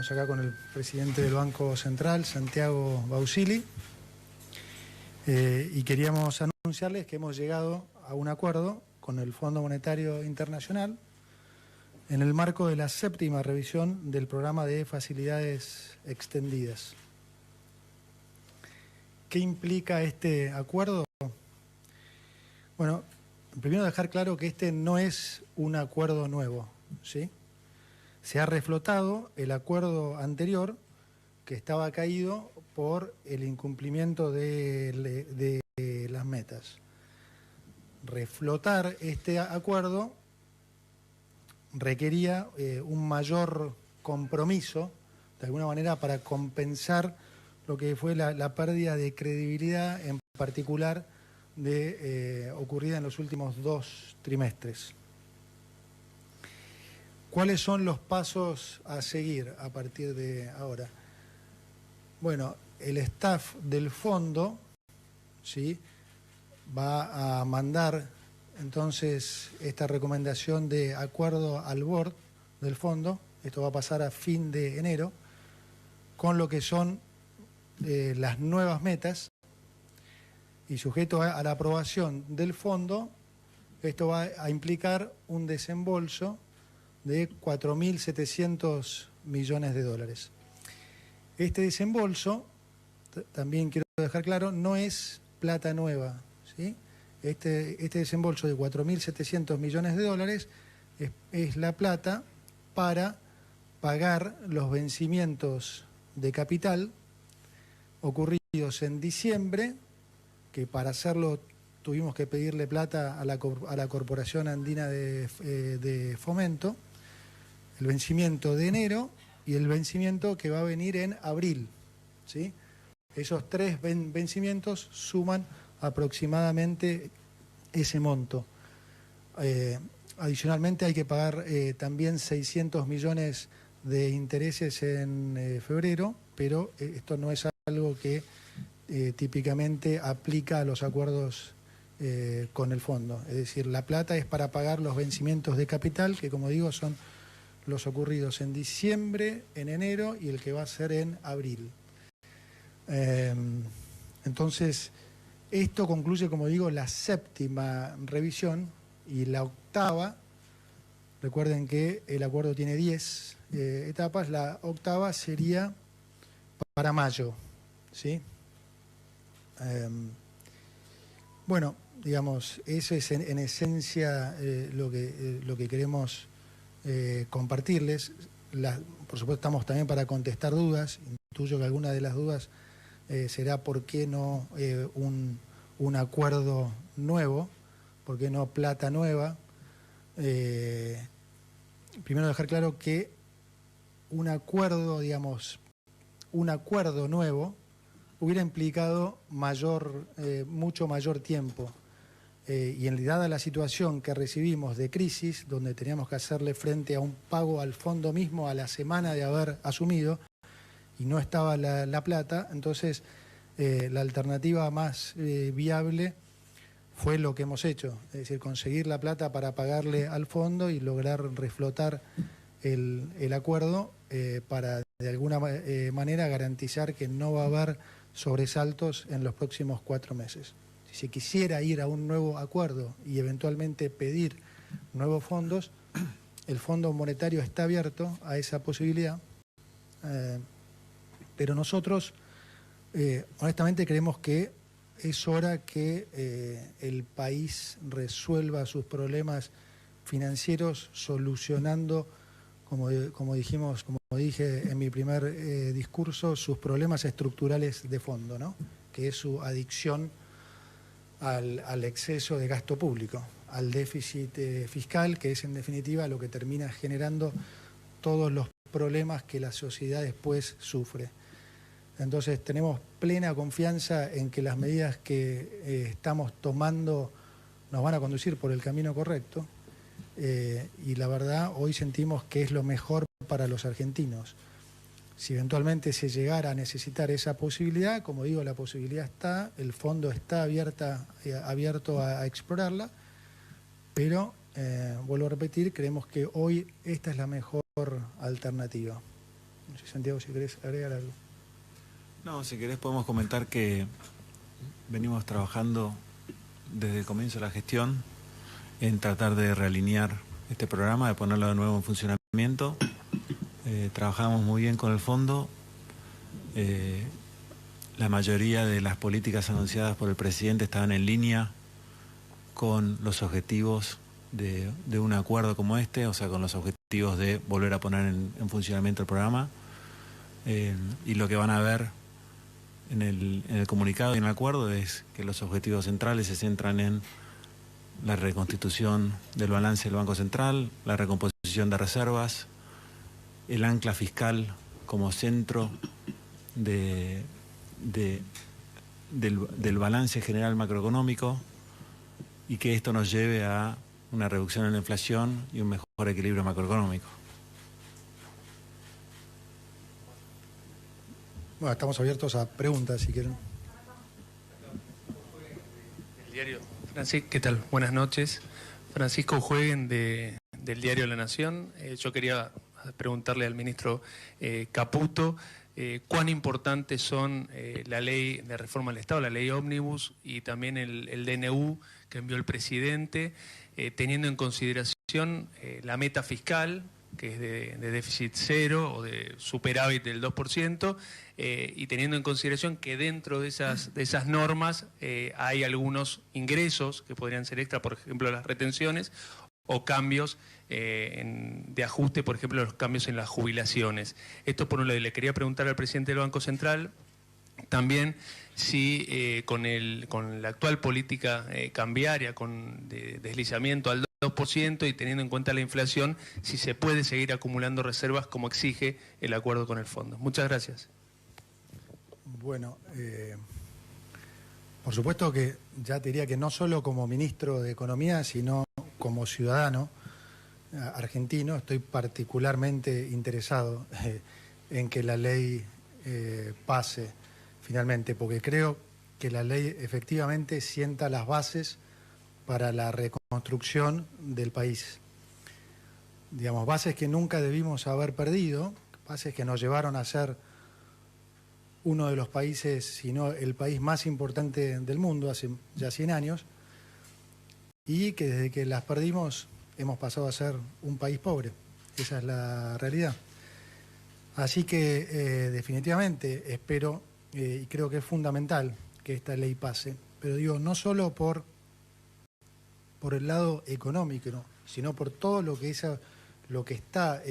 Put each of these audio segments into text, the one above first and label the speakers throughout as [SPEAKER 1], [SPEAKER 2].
[SPEAKER 1] Estamos acá con el presidente del Banco Central, Santiago Bausili, y queríamos anunciarles que hemos llegado a un acuerdo con el Fondo Monetario Internacional en el marco de la 7ª revisión del programa de facilidades extendidas. ¿Qué implica este acuerdo? Bueno, primero dejar claro que este no es un acuerdo nuevo, ¿sí? Se ha reflotado el acuerdo anterior que estaba caído por el incumplimiento de las metas. Reflotar este acuerdo requería un mayor compromiso, de alguna manera, para compensar lo que fue la pérdida de credibilidad, en particular ocurrida en los últimos 2 trimestres. ¿Cuáles son los pasos a seguir a partir de ahora? Bueno, el staff del fondo, ¿sí?, va a mandar entonces esta recomendación de acuerdo al board del fondo. Esto va a pasar a fin de enero, con lo que son las nuevas metas, y sujeto a la aprobación del fondo, esto va a implicar un desembolso de 4.700 millones de dólares. Este desembolso, también quiero dejar claro, no es plata nueva, ¿sí? Este desembolso de 4.700 millones de dólares es la plata para pagar los vencimientos de capital ocurridos en diciembre, que para hacerlo tuvimos que pedirle plata a la Corporación Andina de Fomento, el vencimiento de enero y el vencimiento que va a venir en abril, ¿sí? Esos 3 vencimientos suman aproximadamente ese monto. Adicionalmente hay que pagar también 600 millones de intereses en febrero, pero esto no es algo que típicamente aplica a los acuerdos con el fondo. Es decir, la plata es para pagar los vencimientos de capital, que como digo son los ocurridos en diciembre, en enero y el que va a ser en abril. Entonces, esto concluye, como digo, la 7ª revisión, y la 8ª, recuerden que el acuerdo tiene 10 etapas, la 8ª sería para mayo, ¿sí? Bueno, digamos, eso es en esencia lo que queremos compartirles. Por supuesto, estamos también para contestar dudas. Intuyo que alguna de las dudas será por qué no un acuerdo nuevo, por qué no plata nueva. Primero dejar claro que un acuerdo, digamos, un acuerdo nuevo hubiera implicado mucho mayor tiempo. Y en dada la situación que recibimos de crisis, donde teníamos que hacerle frente a un pago al fondo mismo a la semana de haber asumido, y no estaba la plata, entonces la alternativa más viable fue lo que hemos hecho, es decir, conseguir la plata para pagarle al fondo y lograr reflotar el acuerdo para de alguna manera garantizar que no va a haber sobresaltos en los próximos 4 meses. Si se quisiera ir a un nuevo acuerdo y eventualmente pedir nuevos fondos, el Fondo Monetario está abierto a esa posibilidad, pero nosotros honestamente creemos que es hora que el país resuelva sus problemas financieros solucionando, como dije en mi primer discurso, sus problemas estructurales de fondo, ¿no?, que es su adicción al exceso de gasto público, al déficit fiscal, que es en definitiva lo que termina generando todos los problemas que la sociedad después sufre. Entonces tenemos plena confianza en que las medidas que estamos tomando nos van a conducir por el camino correcto, y la verdad hoy sentimos que es lo mejor para los argentinos. Si eventualmente se llegara a necesitar esa posibilidad, como digo, la posibilidad está, el fondo está abierto a explorarla, pero vuelvo a repetir, creemos que hoy esta es la mejor alternativa. No sé, Santiago, si querés agregar algo.
[SPEAKER 2] No, si querés podemos comentar que venimos trabajando desde el comienzo de la gestión en tratar de realinear este programa, de ponerlo de nuevo en funcionamiento. Trabajamos muy bien con el fondo. La mayoría de las políticas anunciadas por el presidente estaban en línea con los objetivos de un acuerdo como este, o sea, con los objetivos de volver a poner en funcionamiento el programa. Y lo que van a ver en el comunicado y en el acuerdo es que los objetivos centrales se centran en la reconstitución del balance del Banco Central, la recomposición de reservas, el ancla fiscal como centro del balance general macroeconómico, y que esto nos lleve a una reducción en la inflación y un mejor equilibrio macroeconómico.
[SPEAKER 1] Bueno, estamos abiertos a preguntas, si quieren.
[SPEAKER 3] El diario. Francisco, ¿qué tal? Buenas noches. Francisco Jueguen del diario La Nación. Yo quería preguntarle al ministro Caputo cuán importantes son la ley de reforma del Estado, la ley ómnibus y también el DNU que envió el presidente, teniendo en consideración la meta fiscal, que es de déficit cero o de superávit del 2%, y teniendo en consideración que dentro de esas normas hay algunos ingresos que podrían ser extra, por ejemplo las retenciones, o cambios de ajuste, por ejemplo los cambios en las jubilaciones. Esto por un lado. Le quería preguntar al presidente del Banco Central también si con la actual política cambiaria, con deslizamiento al 2% y teniendo en cuenta la inflación, si se puede seguir acumulando reservas como exige el acuerdo con el fondo. Muchas gracias.
[SPEAKER 1] Bueno, por supuesto que ya te diría que no solo como ministro de Economía, sino como ciudadano argentino, estoy particularmente interesado en que la ley pase finalmente, porque creo que la ley efectivamente sienta las bases para la reconstrucción del país. Digamos, bases que nunca debimos haber perdido, bases que nos llevaron a ser uno de los países, si no el país más importante del mundo hace ya 100 años, y que desde que las perdimos hemos pasado a ser un país pobre. Esa es la realidad. Así que definitivamente espero y creo que es fundamental que esta ley pase, pero digo, no solo por el lado económico, ¿no?, sino por todo lo que está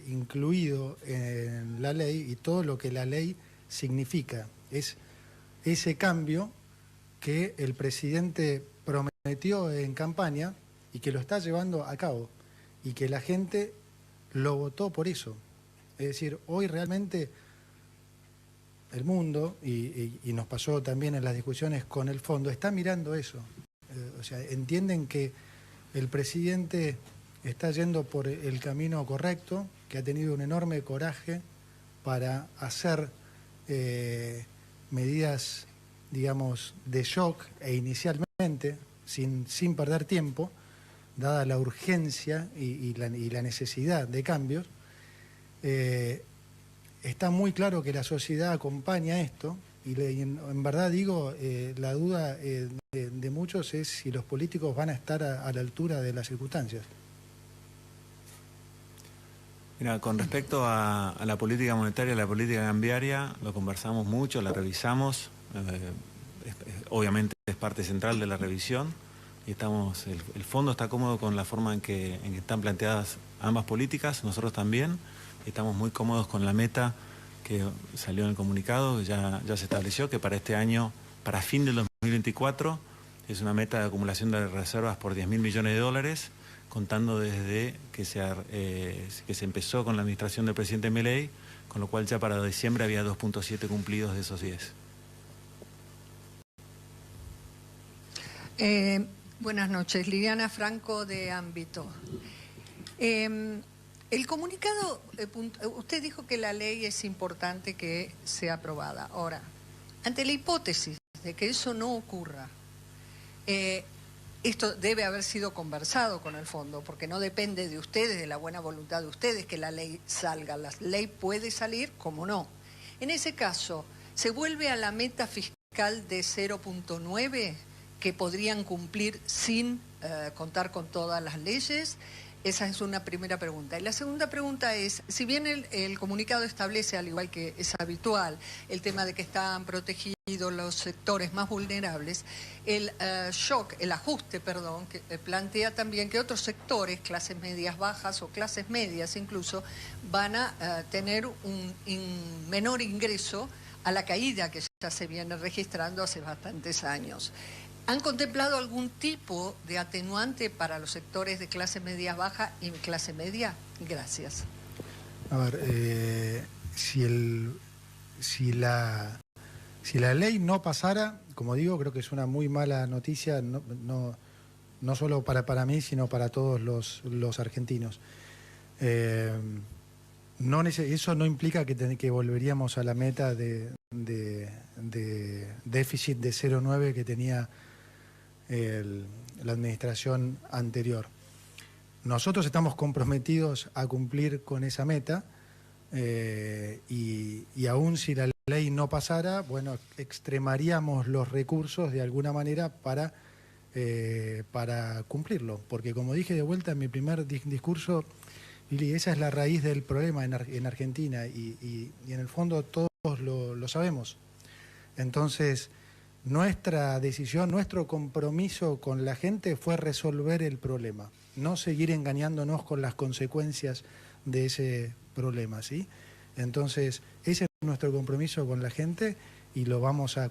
[SPEAKER 1] incluido en la ley y todo lo que la ley significa. Es ese cambio que el presidente prometió en campaña y que lo está llevando a cabo y que la gente lo votó por eso. Es decir, hoy realmente el mundo, y nos pasó también en las discusiones con el fondo, está mirando eso. O sea, entienden que el presidente está yendo por el camino correcto, que ha tenido un enorme coraje para hacer medidas, digamos, de shock e inicialmente, sin perder tiempo, dada la urgencia y la necesidad de cambios. Está muy claro que la sociedad acompaña esto y en verdad digo, la duda de muchos es si los políticos van a estar a la altura de las circunstancias.
[SPEAKER 2] Mira, con respecto a la política monetaria, la política cambiaria, lo conversamos mucho, la revisamos, obviamente es parte central de la revisión y el fondo está cómodo con la forma en que están planteadas ambas políticas, nosotros también. Estamos muy cómodos con la meta que salió en el comunicado, ya se estableció que para este año, para fin del 2024, es una meta de acumulación de reservas por 10.000 millones de dólares, contando desde que se empezó con la administración del presidente Milei, con lo cual ya para diciembre había 2.7 cumplidos de esos 10.
[SPEAKER 4] Buenas noches, Liliana Franco de Ámbito. El comunicado, usted dijo que la ley es importante que sea aprobada. Ahora, ante la hipótesis de que eso no ocurra, esto debe haber sido conversado con el fondo, porque no depende de ustedes, de la buena voluntad de ustedes, que la ley salga. La ley puede salir, como no. En ese caso, ¿se vuelve a la meta fiscal de 0.9 que podrían cumplir sin contar con todas las leyes? Esa es una primera pregunta. Y la segunda pregunta es, si bien el comunicado establece, al igual que es habitual, el tema de que están protegidos los sectores más vulnerables, el ajuste, que plantea también que otros sectores, clases medias bajas o clases medias incluso, van a tener un menor ingreso a la caída que ya se viene registrando hace bastantes años. ¿Han contemplado algún tipo de atenuante para los sectores de clase media baja y clase media? Gracias.
[SPEAKER 1] A ver, si la ley no pasara, como digo, creo que es una muy mala noticia, no solo para mí, sino para todos los argentinos. Eso no implica que volveríamos a la meta de déficit de 0,9 que tenía la administración anterior. Nosotros estamos comprometidos a cumplir con esa meta y aún si la ley no pasara, bueno, extremaríamos los recursos de alguna manera para cumplirlo. Porque como dije de vuelta en mi primer discurso, Lili, esa es la raíz del problema en Argentina y en el fondo todos lo sabemos. Entonces, nuestra decisión, nuestro compromiso con la gente fue resolver el problema, no seguir engañándonos con las consecuencias de ese problema, ¿sí? Entonces, ese es nuestro compromiso con la gente y lo vamos a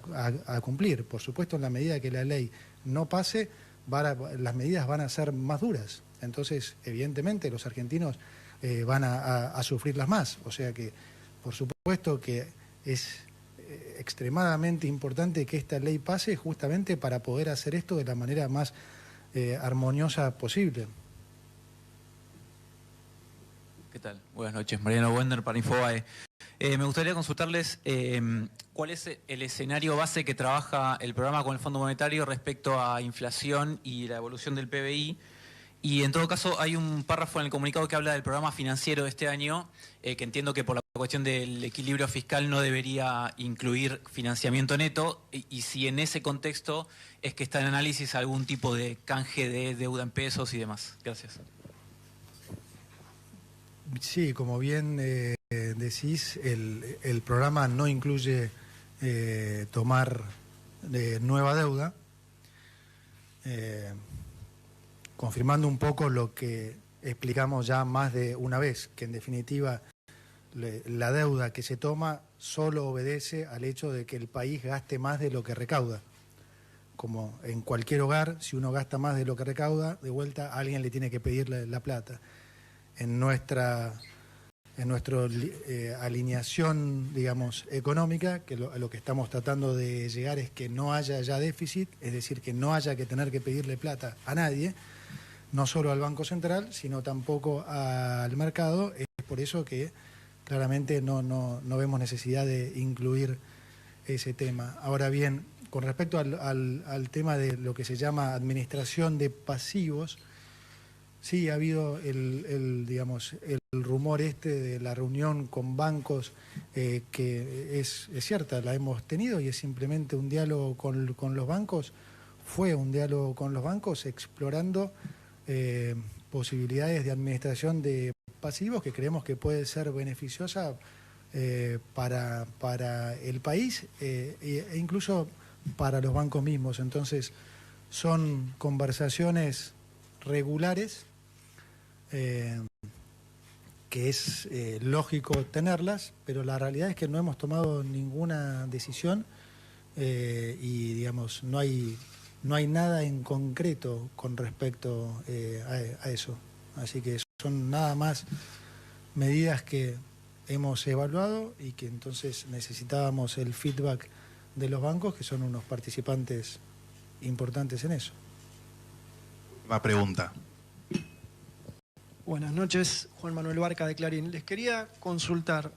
[SPEAKER 1] cumplir. Por supuesto, en la medida que la ley no pase, las medidas van a ser más duras. Entonces, evidentemente, los argentinos van a sufrirlas más. O sea que, por supuesto que es extremadamente importante que esta ley pase justamente para poder hacer esto de la manera más armoniosa posible.
[SPEAKER 5] ¿Qué tal? Buenas noches, Mariano Wender para Infobae. Me gustaría consultarles cuál es el escenario base que trabaja el programa con el Fondo Monetario respecto a inflación y la evolución del PBI. Y en todo caso hay un párrafo en el comunicado que habla del programa financiero de este año, que entiendo que por la cuestión del equilibrio fiscal no debería incluir financiamiento neto, y si en ese contexto es que está en análisis algún tipo de canje de deuda en pesos y demás. Gracias.
[SPEAKER 1] Sí, como bien decís, el programa no incluye tomar nueva deuda, confirmando un poco lo que explicamos ya más de una vez, que en definitiva la deuda que se toma solo obedece al hecho de que el país gaste más de lo que recauda. Como en cualquier hogar, si uno gasta más de lo que recauda, de vuelta a alguien le tiene que pedir la plata. En nuestra alineación, digamos, económica, que a lo que estamos tratando de llegar es que no haya ya déficit, es decir, que no haya que tener que pedirle plata a nadie, no solo al Banco Central, sino tampoco al mercado. Es por eso que claramente no vemos necesidad de incluir ese tema. Ahora bien, con respecto al tema de lo que se llama administración de pasivos, sí ha habido digamos, el rumor de la reunión con bancos, que es cierta, la hemos tenido y es simplemente un diálogo con los bancos. Fue un diálogo con los bancos explorando posibilidades de administración de pasivos que creemos que puede ser beneficiosa para el país e incluso para los bancos mismos. Entonces, son conversaciones regulares que es lógico tenerlas, pero la realidad es que no hemos tomado ninguna decisión y, digamos, no hay nada en concreto con respecto a eso. Así que son nada más medidas que hemos evaluado y que entonces necesitábamos el feedback de los bancos, que son unos participantes importantes en eso.
[SPEAKER 6] La pregunta.
[SPEAKER 7] Buenas noches, Juan Manuel Barca de Clarín. Les quería consultar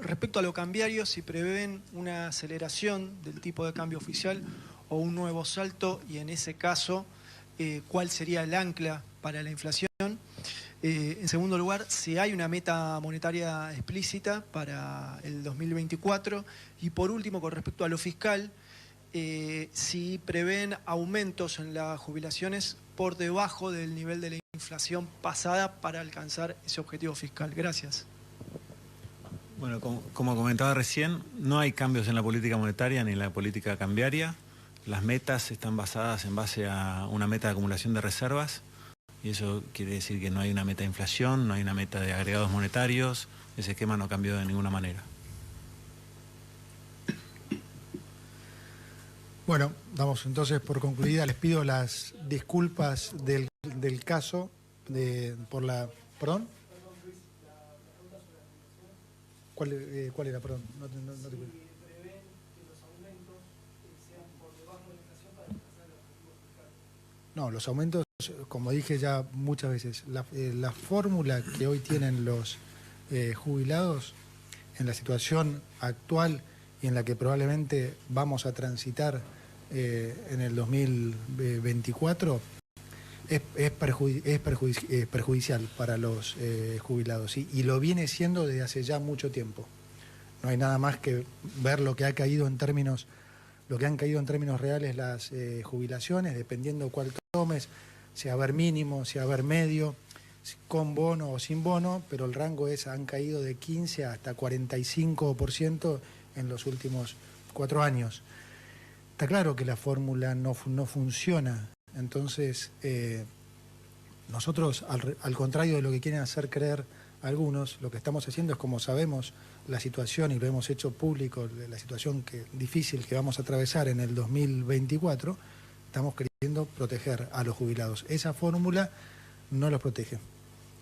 [SPEAKER 7] respecto a lo cambiario, si prevén una aceleración del tipo de cambio oficial o un nuevo salto, y en ese caso, cuál sería el ancla para la inflación. En segundo lugar, si hay una meta monetaria explícita para el 2024. Y por último, con respecto a lo fiscal, si prevén aumentos en las jubilaciones por debajo del nivel de la inflación pasada para alcanzar ese objetivo fiscal. Gracias.
[SPEAKER 2] Bueno, como comentaba recién, no hay cambios en la política monetaria ni en la política cambiaria. Las metas están basadas en base a una meta de acumulación de reservas, y eso quiere decir que no hay una meta de inflación, no hay una meta de agregados monetarios. Ese esquema no cambió de ninguna manera.
[SPEAKER 1] Bueno, damos entonces por concluida. Les pido las disculpas del caso por la... ¿Perdón? ¿Cuál era? Perdón. No te pido. No, los aumentos, como dije ya muchas veces, la fórmula que hoy tienen los jubilados en la situación actual y en la que probablemente vamos a transitar en el 2024 es perjudicial para los jubilados, ¿sí? Y lo viene siendo desde hace ya mucho tiempo. No hay nada más que ver lo que ha caído en términos, lo que han caído en términos reales las jubilaciones, dependiendo cuál tomes, si haber mínimo, si haber medio, con bono o sin bono, pero el rango han caído de 15 hasta 45% en los últimos 4 años. Está claro que la fórmula no funciona, entonces nosotros, al contrario de lo que quieren hacer creer algunos, lo que estamos haciendo es, como sabemos la situación y lo hemos hecho público, la situación difícil que vamos a atravesar en el 2024, estamos queriendo proteger a los jubilados. Esa fórmula no los protege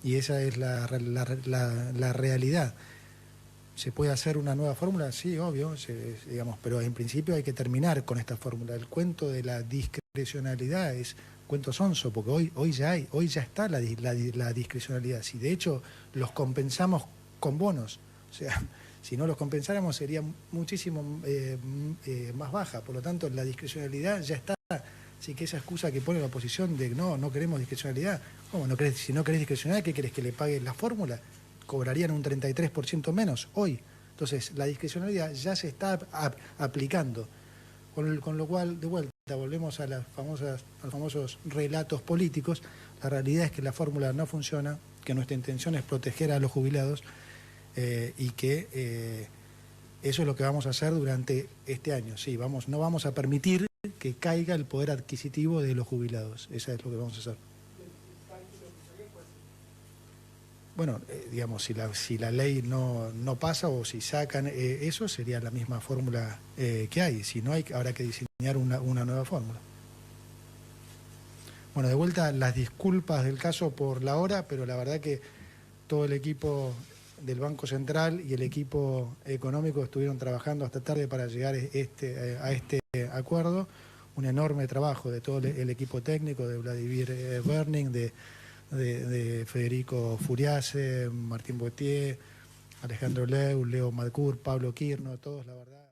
[SPEAKER 1] y esa es la realidad. ¿Se puede hacer una nueva fórmula? Sí, obvio, digamos, pero en principio hay que terminar con esta fórmula. El cuento de la discrecionalidad es cuento sonso, porque hoy ya está la discrecionalidad. Si de hecho los compensamos con bonos, o sea, si no los compensáramos sería muchísimo más baja. Por lo tanto, la discrecionalidad ya está. Así que esa excusa que pone la oposición de no queremos discrecionalidad, ¿cómo no querés? Si no querés discrecionalidad, ¿qué querés que le pague la fórmula? Cobrarían un 33% menos hoy. Entonces, la discrecionalidad ya se está aplicando. Con lo cual, de vuelta, volvemos a los famosos relatos políticos. La realidad es que la fórmula no funciona, que nuestra intención es proteger a los jubilados y que eso es lo que vamos a hacer durante este año. Sí, no vamos a permitir que caiga el poder adquisitivo de los jubilados. Eso es lo que vamos a hacer. Bueno, digamos, si la ley no pasa o si sacan eso, sería la misma fórmula que hay. Si no hay, habrá que diseñar una nueva fórmula. Bueno, de vuelta, las disculpas del caso por la hora, pero la verdad que todo el equipo del Banco Central y el equipo económico estuvieron trabajando hasta tarde para llegar a este acuerdo. Un enorme trabajo de todo el equipo técnico, de Vladimir Berning, de Federico Furiase, Martín Boetier, Alejandro Leu, Leo Madcur, Pablo Quirno, todos, la verdad.